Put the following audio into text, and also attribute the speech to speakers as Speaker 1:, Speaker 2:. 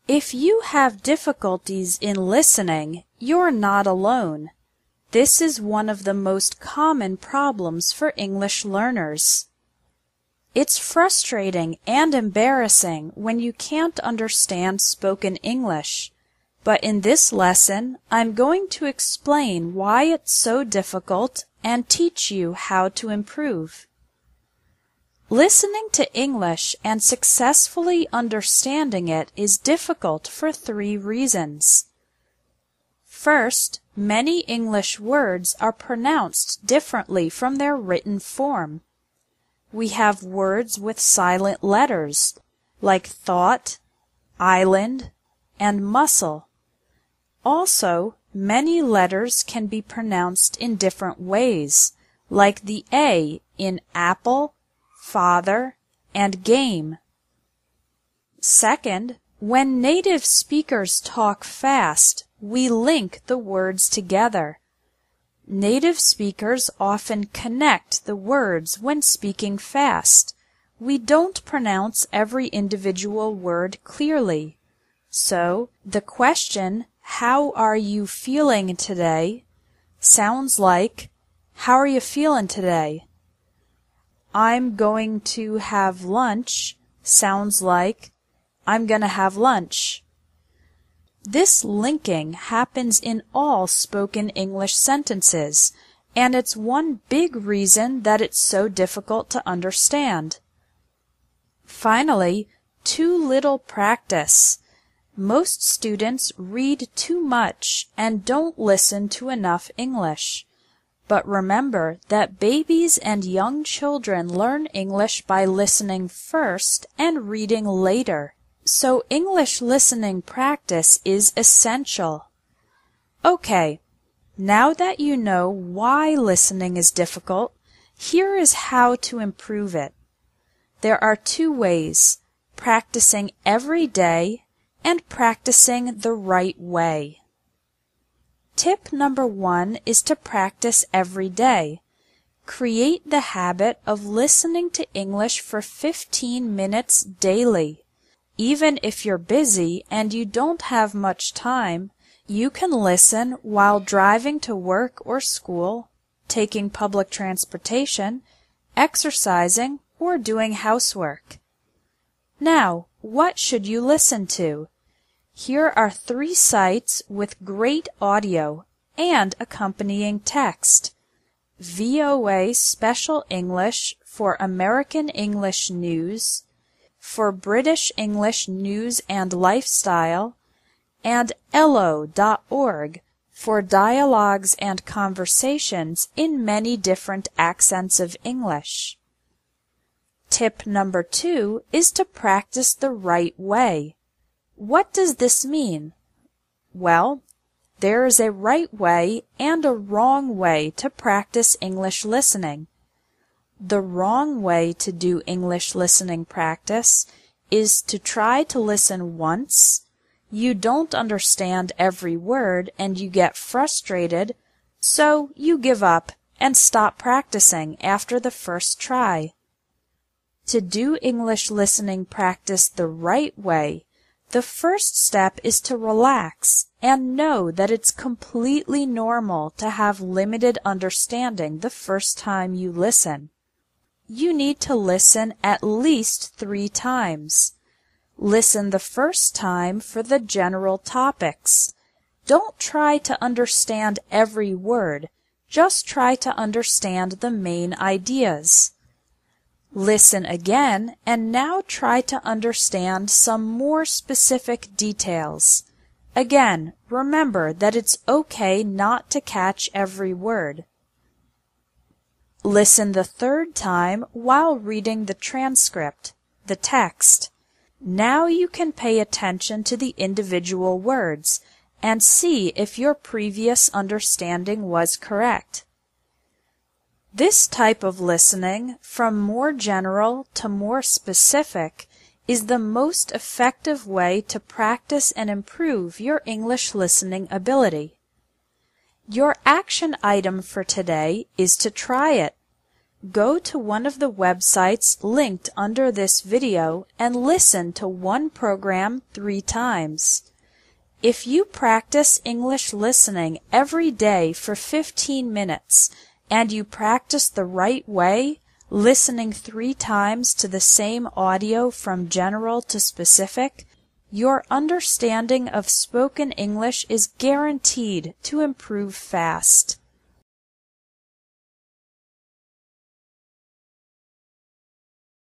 Speaker 1: If you have difficulties in listening, you're not alone. This is one of the most common problems for English learners. It's frustrating and embarrassing when you can't understand spoken English, but in this lesson, I'm going to explain why it's so difficult and teach you how to improve. Listening to English and successfully understanding it is difficult for 3 reasons. First, many English words are pronounced differently from their written form. We have words with silent letters, like thought, island, and muscle. Also, many letters can be pronounced in different ways, like the A in apple, father, and game. Second, when native speakers talk fast, we link the words together. Native speakers often connect the words when speaking fast. We don't pronounce every individual word clearly. So, the question, "How are you feeling today?" sounds like, "How are you feeling today?" "I'm going to have lunch" sounds like, "I'm going to have lunch." This linking happens in all spoken English sentences, and it's one big reason that it's so difficult to understand. Finally, too little practice. Most students read too much and don't listen to enough English. But remember that babies and young children learn English by listening first and reading later. So English listening practice is essential. Okay, now that you know why listening is difficult, here is how to improve it. There are 2 ways: practicing every day and practicing the right way. Tip number 1 is to practice every day. Create the habit of listening to English for 15 minutes daily. Even if you're busy and you don't have much time, you can listen while driving to work or school, taking public transportation, exercising, or doing housework. Now, what should you listen to? Here are 3 sites with great audio and accompanying text. VOA Special English for American English News, for British English News and Lifestyle, and Ello.org for dialogues and conversations in many different accents of English. Tip number 2 is to practice the right way. What does this mean? Well, there is a right way and a wrong way to practice English listening. The wrong way to do English listening practice is to try to listen once, you don't understand every word and you get frustrated, so you give up and stop practicing after the first try. To do English listening practice the right way, the first step is to relax and know that it's completely normal to have limited understanding the first time you listen. You need to listen at least 3 times. Listen the first time for the general topics. Don't try to understand every word, just try to understand the main ideas. Listen again and now try to understand some more specific details. Again, remember that it's okay not to catch every word. Listen the 3rd time while reading the transcript, the text. Now you can pay attention to the individual words and see if your previous understanding was correct. This type of listening, from more general to more specific, is the most effective way to practice and improve your English listening ability. Your action item for today is to try it. Go to one of the websites linked under this video and listen to one program 3 times. If you practice English listening every day for 15 minutes and you practice the right way, listening 3 times to the same audio from general to specific, your understanding of spoken English is guaranteed to improve fast.